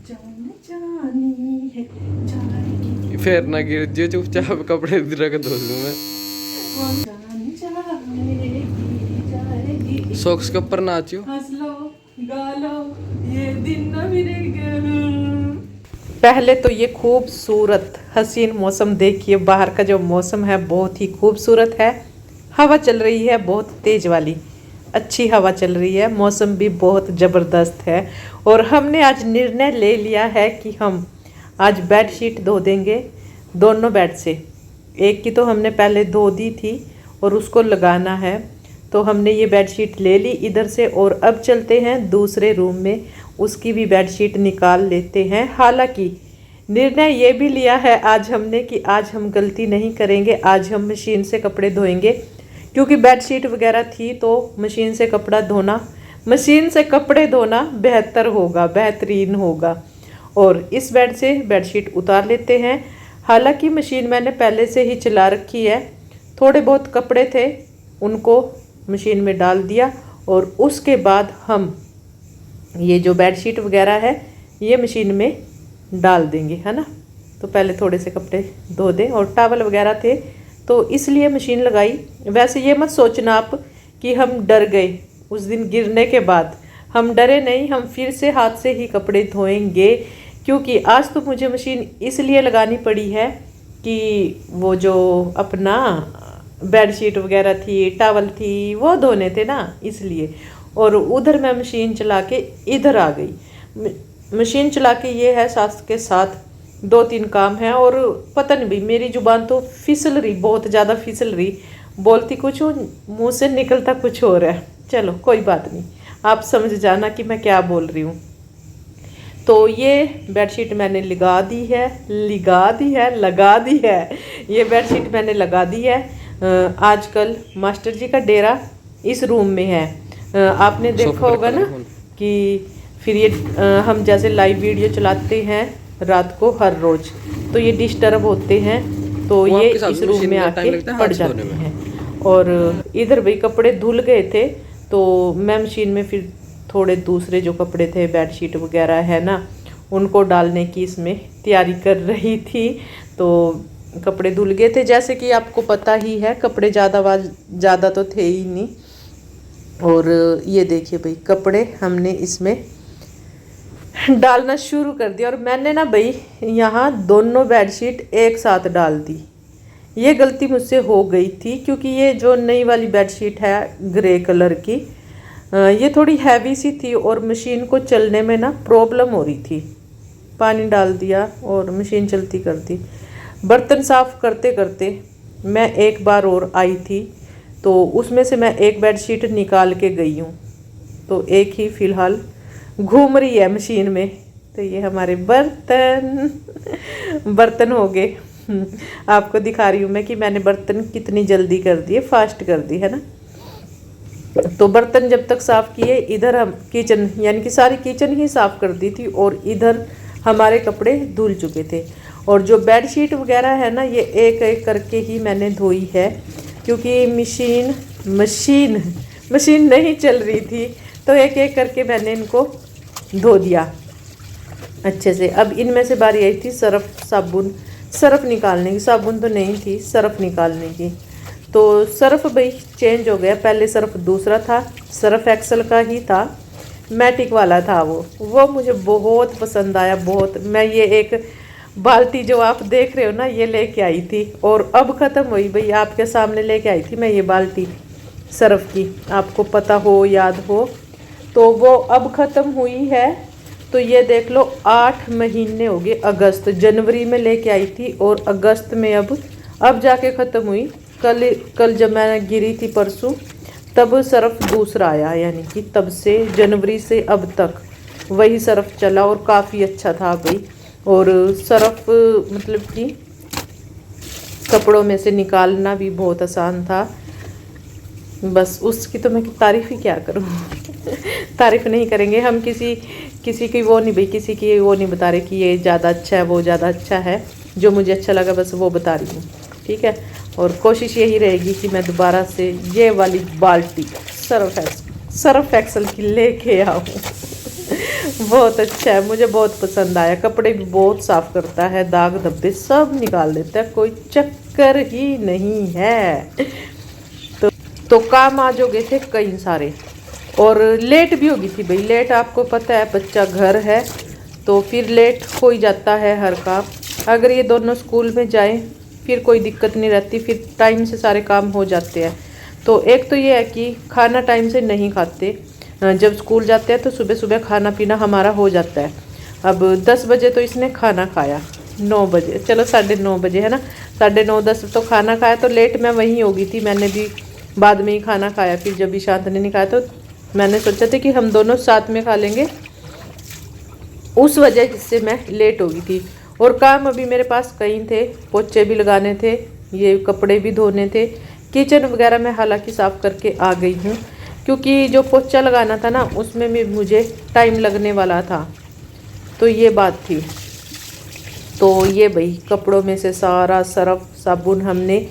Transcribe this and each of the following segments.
जान जानी है जाएगी फिर ना गिर जियो, चुपचाप कपड़े रख दो मैं। जान जाएगी जाएगी। सॉक्स के ऊपर नाचियो। हंस लो गा लो ये दिन न मिलेगा। पहले तो ये खूबसूरत हसीन मौसम देखिए, बाहर का जो मौसम है बहुत ही खूबसूरत है। हवा चल रही है बहुत तेज वाली, अच्छी हवा चल रही है, मौसम भी बहुत ज़बरदस्त है। और हमने आज निर्णय ले लिया है कि हम आज बेडशीट धो देंगे दोनों बेड से। एक की तो हमने पहले धो दी थी और उसको लगाना है, तो हमने ये बेडशीट ले ली इधर से। और अब चलते हैं दूसरे रूम में, उसकी भी बेडशीट निकाल लेते हैं। हालांकि निर्णय ये भी लिया है आज हमने कि आज हम गलती नहीं करेंगे, आज हम मशीन से कपड़े धोएंगे। क्योंकि बेडशीट वगैरह थी तो मशीन से कपड़ा धोना, मशीन से कपड़े धोना बेहतर होगा, बेहतरीन होगा। और इस बेड से बेडशीट उतार लेते हैं। हालांकि मशीन मैंने पहले से ही चला रखी है, थोड़े बहुत कपड़े थे उनको मशीन में डाल दिया। और उसके बाद हम ये जो बेडशीट वगैरह है ये मशीन में डाल देंगे, है ना। तो पहले थोड़े से कपड़े धो दें, और टॉवल वगैरह थे तो इसलिए मशीन लगाई। वैसे ये मत सोचना आप कि हम डर गए उस दिन गिरने के बाद, हम डरे नहीं, हम फिर से हाथ से ही कपड़े धोएंगे। क्योंकि आज तो मुझे मशीन इसलिए लगानी पड़ी है कि वो जो अपना बेडशीट वगैरह थी, टॉवल थी, वो धोने थे ना, इसलिए। और उधर मैं मशीन चला के इधर आ गई। मशीन चला के ये है साथ के साथ 2-3 काम है। और पता नहीं भाई, मेरी जुबान तो फिसल रही, बहुत ज़्यादा फिसल रही, बोलती कुछ हो मुँह से निकलता कुछ और है। चलो कोई बात नहीं, आप समझ जाना कि मैं क्या बोल रही हूँ। तो ये बेडशीट मैंने लगा दी है, ये बेडशीट मैंने लगा दी है। आजकल मास्टर जी का डेरा इस रूम में है। आपने देखा होगा ना कि फिर ये हम जैसे लाइव वीडियो चलाते हैं रात को हर रोज, तो ये डिस्टर्ब होते हैं, तो ये इस रूम में आके पड़ जाते हैं। और इधर भाई कपड़े धुल गए थे, तो मैं मशीन में फिर थोड़े दूसरे जो कपड़े थे बेडशीट वगैरह है ना, उनको डालने की इसमें तैयारी कर रही थी। तो कपड़े धुल गए थे, जैसे कि आपको पता ही है, कपड़े ज़्यादा तो थे ही नहीं। और ये देखिए भाई कपड़े हमने इसमें डालना शुरू कर दिया। और मैंने ना भाई यहाँ दोनों बेडशीट एक साथ डाल दी, ये गलती मुझसे हो गई थी। क्योंकि ये जो नई वाली बेडशीट है ग्रे कलर की, ये थोड़ी हैवी सी थी और मशीन को चलने में ना प्रॉब्लम हो रही थी। पानी डाल दिया और मशीन चलती कर दी। बर्तन साफ़ करते करते मैं एक बार और आई थी, तो उसमें से मैं एक बेडशीट निकाल के गई हूँ, तो एक ही फ़िलहाल घूम रही है मशीन में। तो ये हमारे बर्तन हो गए। आपको दिखा रही हूँ मैं कि मैंने बर्तन कितनी जल्दी कर दिए, फास्ट कर दी, है ना। तो बर्तन जब तक साफ़ किए, इधर हम किचन यानी कि सारी किचन ही साफ़ कर दी थी, और इधर हमारे कपड़े धुल चुके थे। और जो बेडशीट वगैरह है ना, ये एक एक करके ही मैंने धोई है, क्योंकि मशीन नहीं चल रही थी, तो एक एक करके मैंने इनको धो दिया अच्छे से। अब इनमें से बारी आई थी सर्फ निकालने की। साबुन तो नहीं थी, सर्फ निकालने की। तो सर्फ भाई चेंज हो गया, पहले सर्फ दूसरा था, सर्फ एक्सल का ही था, मैटिक वाला था वो मुझे बहुत पसंद आया, बहुत। मैं ये एक बाल्टी जो आप देख रहे हो ना, ये लेके आई थी, और अब ख़त्म हुई भाई, आपके सामने लेके आई थी मैं ये बाल्टी सर्फ की, आपको पता हो याद हो, तो वो अब ख़त्म हुई है। तो ये देख लो 8 महीने हो गए, अगस्त जनवरी में लेके आई थी और अगस्त में अब जाके ख़त्म हुई। कल जब मैं गिरी थी परसों, तब सर्फ दूसरा आया, यानी कि तब से जनवरी से अब तक वही सर्फ चला और काफ़ी अच्छा था भाई। और सर्फ मतलब कि कपड़ों में से निकालना भी बहुत आसान था, बस उसकी तो मैं तारीफ़ ही क्या करूँ। तारीफ़ नहीं करेंगे हम, किसी की वो नहीं भाई, किसी की वो नहीं बता रहे कि ये ज़्यादा अच्छा है, वो ज़्यादा अच्छा है। जो मुझे अच्छा लगा बस वो बता रही हूँ, ठीक है। और कोशिश यही रहेगी कि मैं दोबारा से ये वाली बाल्टी सर्फ एक्सल की लेके आऊँ। बहुत अच्छा है, मुझे बहुत पसंद आया। कपड़े भी बहुत साफ करता है, दाग धब्बे सब निकाल देता है, कोई चक्कर ही नहीं है। तो काम आज हो गए थे कई सारे, और लेट भी हो गई थी भाई। लेट आपको पता है, बच्चा घर है तो फिर लेट हो ही जाता है हर काम। अगर ये दोनों स्कूल में जाएं फिर कोई दिक्कत नहीं रहती, फिर टाइम से सारे काम हो जाते हैं। तो एक तो ये है कि खाना टाइम से नहीं खाते, जब स्कूल जाते हैं तो सुबह सुबह खाना पीना हमारा हो जाता है। अब 10 बजे तो इसने खाना खाया, 9 बजे, चलो 9:30 बजे है ना, 9:30 10 तो खाना खाया, तो लेट मैं वहीं हो गई थी। मैंने भी बाद में ही खाना खाया, फिर जब ईशांत ने नहीं खाया तो मैंने सोचा था कि हम दोनों साथ में खा लेंगे, उस वजह से मैं लेट हो गई थी। और काम अभी मेरे पास कई थे, पोछे भी लगाने थे, ये कपड़े भी धोने थे, किचन वगैरह मैं हालांकि साफ़ करके आ गई हूँ, क्योंकि जो पोछा लगाना था ना उसमें भी मुझे टाइम लगने वाला था, तो ये बात थी। तो ये भाई कपड़ों में से सारा सर्फ साबुन हमने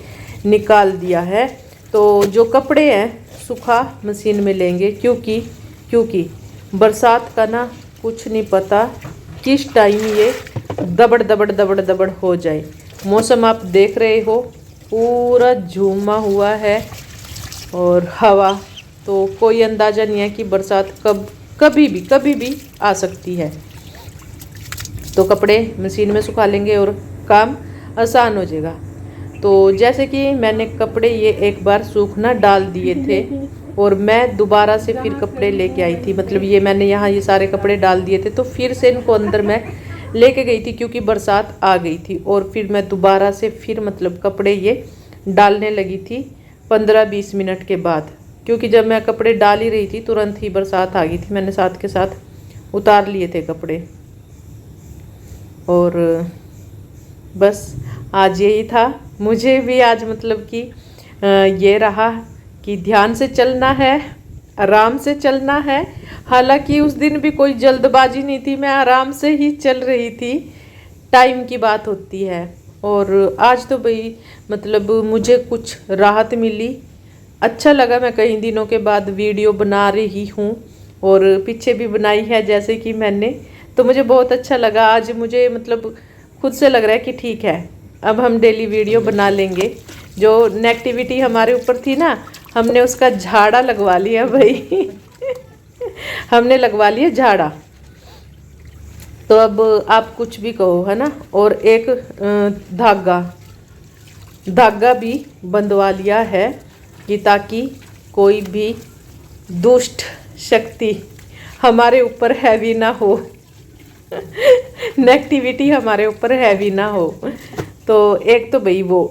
निकाल दिया है। तो जो कपड़े हैं सूखा मशीन में लेंगे, क्योंकि बरसात का ना कुछ नहीं पता किस टाइम ये दबड़ दबड़ दबड़ दबड़ हो जाए। मौसम आप देख रहे हो पूरा झूमा हुआ है, और हवा, तो कोई अंदाज़ा नहीं है कि बरसात कभी भी आ सकती है। तो कपड़े मशीन में सुखा लेंगे और काम आसान हो जाएगा। तो जैसे कि मैंने कपड़े ये एक बार सूखना डाल दिए थे, और मैं दोबारा से फिर कपड़े लेके आई थी, मतलब ये मैंने यहाँ ये सारे कपड़े डाल दिए थे, तो फिर से इनको अंदर मैं लेके गई थी क्योंकि बरसात आ गई थी। और फिर मैं दोबारा से फिर मतलब कपड़े ये डालने लगी थी 15-20 मिनट के बाद, क्योंकि जब मैं कपड़े डाल ही रही थी तुरंत ही बरसात आ गई थी। मैंने साथ के साथ उतार लिए थे कपड़े। और बस आज यही था। मुझे भी आज मतलब कि ये रहा कि ध्यान से चलना है, आराम से चलना है। हालांकि उस दिन भी कोई जल्दबाजी नहीं थी, मैं आराम से ही चल रही थी, टाइम की बात होती है। और आज तो भाई मतलब मुझे कुछ राहत मिली, अच्छा लगा। मैं कई दिनों के बाद वीडियो बना रही हूँ, और पीछे भी बनाई है जैसे कि मैंने, तो मुझे बहुत अच्छा लगा। आज मुझे मतलब खुद से लग रहा है कि ठीक है, अब हम डेली वीडियो बना लेंगे। जो नेगेटिविटी हमारे ऊपर थी ना, हमने उसका झाड़ा लगवा लिया भाई हमने लगवा लिया झाड़ा। तो अब आप कुछ भी कहो है ना। और एक धागा भी बंधवा लिया है कि ताकि कोई भी दुष्ट शक्ति हमारे ऊपर हैवी ना हो नेगेटिविटी हमारे ऊपर हैवी ना हो। तो एक तो भाई वो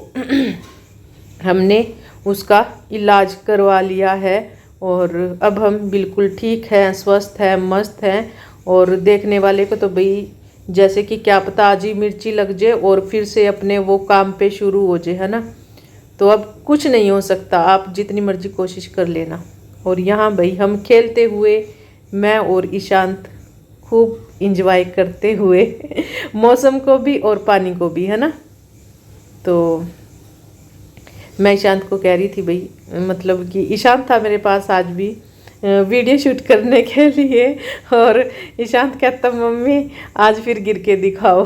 हमने उसका इलाज करवा लिया है, और अब हम बिल्कुल ठीक हैं, स्वस्थ हैं, मस्त हैं। और देखने वाले को तो भाई जैसे कि क्या पता आज ही मिर्ची लग जाए और फिर से अपने वो काम पे शुरू हो जाए, है ना। तो अब कुछ नहीं हो सकता, आप जितनी मर्जी कोशिश कर लेना। और यहाँ भाई हम खेलते हुए, मैं और ईशांत खूब इंजॉय करते हुए मौसम को भी और पानी को भी, है ना। तो मैं ईशांत को कह रही थी भाई, मतलब कि ईशांत था मेरे पास आज भी वीडियो शूट करने के लिए, और ईशांत कहता मम्मी आज फिर गिर के दिखाओ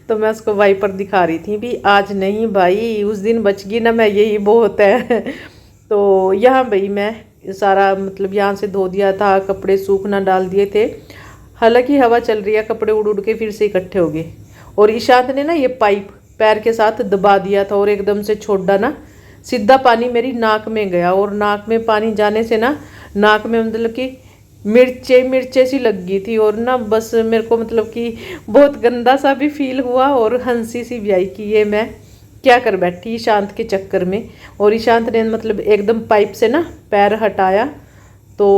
तो मैं उसको वाइपर दिखा रही थी भी, आज नहीं भाई, उस दिन बच गई ना मैं, यही बहुत है तो यहाँ भाई मैं सारा मतलब यहाँ से धो दिया था, कपड़े सूखना डाल दिए थे। हालांकि हवा चल रही है, कपड़े उड़ उड़ के फिर से इकट्ठे हो गए। और ईशांत ने ना ये पाइप पैर के साथ दबा दिया था, और एकदम से छोड़ा ना, सीधा पानी मेरी नाक में गया। और नाक में पानी जाने से ना नाक में मतलब कि मिर्चे सी लग गई थी, और ना बस मेरे को मतलब कि बहुत गंदा सा भी फील हुआ, और हंसी सी भी आई कि ये मैं क्या कर बैठी ईशांत के चक्कर में। और ईशांत ने मतलब एकदम पाइप से ना पैर हटाया तो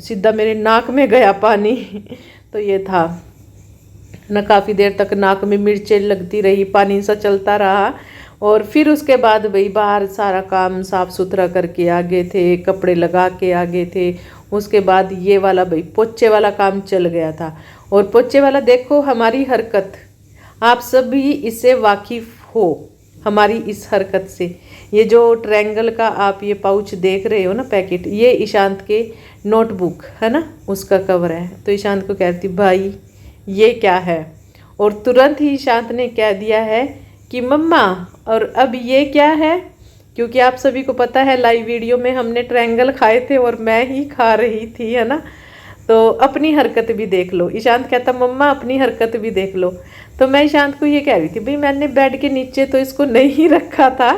सीधा मेरे नाक में गया पानी तो ये था ना, काफ़ी देर तक नाक में मिर्चें लगती रही, पानी सा चलता रहा। और फिर उसके बाद भाई बाहर सारा काम साफ़ सुथरा करके आ गए थे, कपड़े लगा के आ गए थे। उसके बाद ये वाला भाई पोछे वाला काम चल गया था। और पोछे वाला देखो हमारी हरकत, आप सब भी इससे वाकिफ़ हो, हमारी इस हरकत से। ये जो ट्रायंगल का आप ये पाउच देख रहे हो ना पैकेट, ये ईशांत के नोटबुक है ना, उसका कवर है। तो ईशांत को कहती भाई ये क्या है, और तुरंत ही ईशांत ने कह दिया है कि मम्मा और अब ये क्या है, क्योंकि आप सभी को पता है लाइव वीडियो में हमने ट्रायंगल खाए थे और मैं ही खा रही थी, है ना। तो अपनी हरकत भी देख लो। ईशांत कहता मम्मा अपनी हरकत भी देख लो। तो मैं ईशांत को ये कह रही थी भाई मैंने बेड के नीचे तो इसको नहीं रखा था,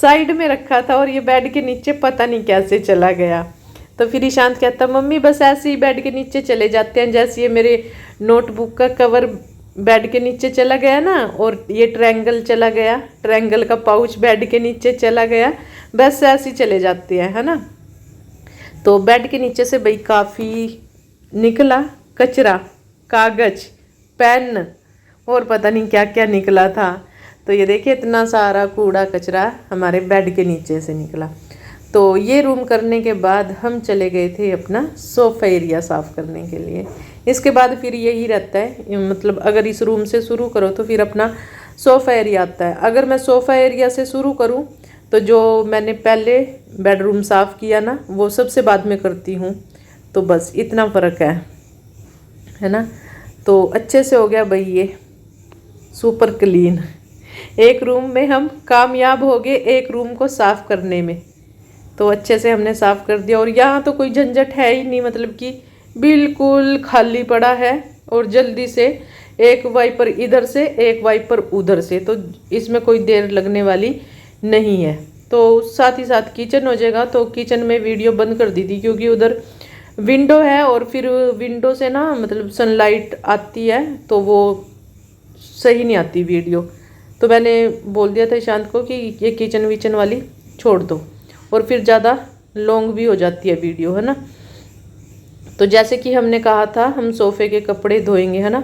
साइड में रखा था, और ये बेड के नीचे पता नहीं कैसे चला गया। तो फिर ईशांत कहता मम्मी बस ऐसे ही बेड के नीचे चले जाते हैं, जैसे ये मेरे नोटबुक का कवर बेड के नीचे चला गया ना, और ये ट्रायंगल चला गया, ट्रायंगल का पाउच बेड के नीचे चला गया, बस ऐसे ही चले जाते हैं, है ना। तो बेड के नीचे से भाई काफ़ी निकला कचरा, कागज, पेन और पता नहीं क्या क्या निकला था। तो ये देखिए इतना सारा कूड़ा कचरा हमारे बेड के नीचे से निकला। तो ये रूम करने के बाद हम चले गए थे अपना सोफ़ा एरिया साफ़ करने के लिए। इसके बाद फिर यही रहता है, मतलब अगर इस रूम से शुरू करो तो फिर अपना सोफ़ा एरिया आता है। अगर मैं सोफ़ा एरिया से शुरू करूं तो जो मैंने पहले बेडरूम साफ़ किया ना वो सबसे बाद में करती हूँ। तो बस इतना फ़र्क है ना। तो अच्छे से हो गया भाई ये सुपर क्लीन। एक रूम में हम कामयाब हो गए एक रूम को साफ़ करने में। तो अच्छे से हमने साफ़ कर दिया, और यहाँ तो कोई झंझट है ही नहीं, मतलब कि बिल्कुल खाली पड़ा है। और जल्दी से एक वाइपर इधर से एक वाइपर उधर से, तो इसमें कोई देर लगने वाली नहीं है। तो साथ ही साथ किचन हो जाएगा। तो किचन में वीडियो बंद कर दी थी क्योंकि उधर विंडो है, और फिर विंडो से ना मतलब सनलाइट आती है तो वो सही नहीं आती वीडियो। तो मैंने बोल दिया था ईशांत को कि ये किचन विचन वाली छोड़ दो, और फिर ज़्यादा लॉन्ग भी हो जाती है वीडियो, है ना। तो जैसे कि हमने कहा था हम सोफ़े के कपड़े धोएंगे, है ना।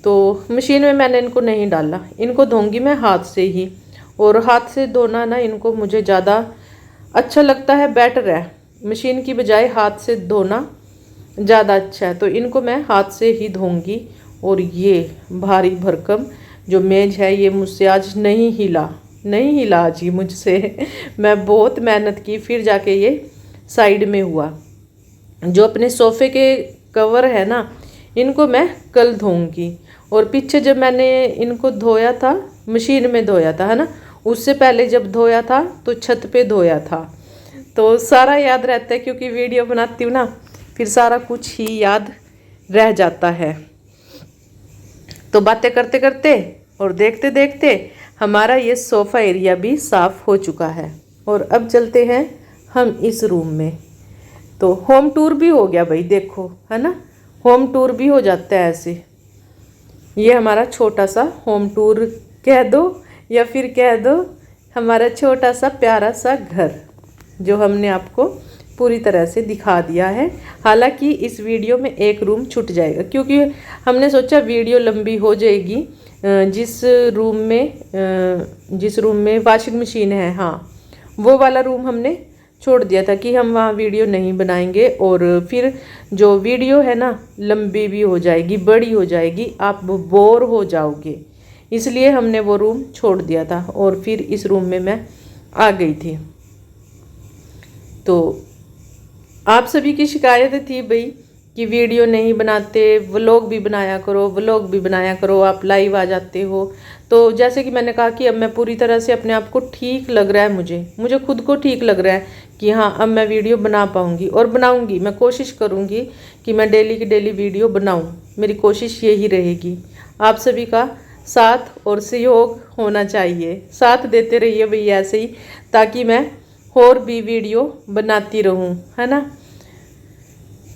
तो मशीन में मैंने इनको नहीं डाला, इनको धोऊंगी मैं हाथ से ही। और हाथ से धोना ना इनको मुझे ज़्यादा अच्छा लगता है, बेटर है। मशीन की बजाय हाथ से धोना ज़्यादा अच्छा है। तो इनको मैं हाथ से ही धोऊंगी। और ये भारी भरकम जो मेज है ये मुझसे आज नहीं हिला आज ही मुझसे। मैं बहुत मेहनत की फिर जाके ये साइड में हुआ। जो अपने सोफ़े के कवर है ना इनको मैं कल धोऊंगी। और पीछे जब मैंने इनको धोया था मशीन में धोया था, है ना, उससे पहले जब धोया था तो छत पे धोया था। तो सारा याद रहता है क्योंकि वीडियो बनाती हूँ ना, फिर सारा कुछ ही याद रह जाता है। तो बातें करते करते और देखते देखते हमारा ये सोफ़ा एरिया भी साफ़ हो चुका है। और अब चलते हैं हम इस रूम में। तो होम टूर भी हो गया भाई, देखो, है ना, होम टूर भी हो जाता है ऐसे। ये हमारा छोटा सा होम टूर कह दो, या फिर कह दो हमारा छोटा सा प्यारा सा घर, जो हमने आपको पूरी तरह से दिखा दिया है। हालांकि इस वीडियो में एक रूम छूट जाएगा क्योंकि हमने सोचा वीडियो लंबी हो जाएगी। जिस रूम में वॉशिंग मशीन है, हाँ, वो वाला रूम हमने छोड़ दिया था कि हम वहाँ वीडियो नहीं बनाएंगे, और फिर जो वीडियो है ना लंबी भी हो जाएगी, बड़ी हो जाएगी, आप बोर हो जाओगे, इसलिए हमने वो रूम छोड़ दिया था। और फिर इस रूम में मैं आ गई थी। तो आप सभी की शिकायत थी भाई कि वीडियो नहीं बनाते, व्लॉग भी बनाया करो, आप लाइव आ जाते हो। तो जैसे कि मैंने कहा कि अब मैं पूरी तरह से अपने आप को ठीक लग रहा है, मुझे खुद को ठीक लग रहा है कि हाँ अब मैं वीडियो बना पाऊँगी और बनाऊँगी। मैं कोशिश करूँगी कि मैं डेली की डेली वीडियो बनाऊँ, मेरी कोशिश यही रहेगी। आप सभी का साथ और सहयोग होना चाहिए, साथ देते रहिए भैया ऐसे ही, ताकि मैं और भी वीडियो बनाती रहूं, है ना।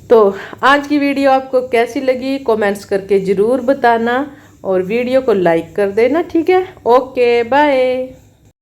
तो आज की वीडियो आपको कैसी लगी कमेंट्स करके ज़रूर बताना, और वीडियो को लाइक कर देना, ठीक है। Okay bye.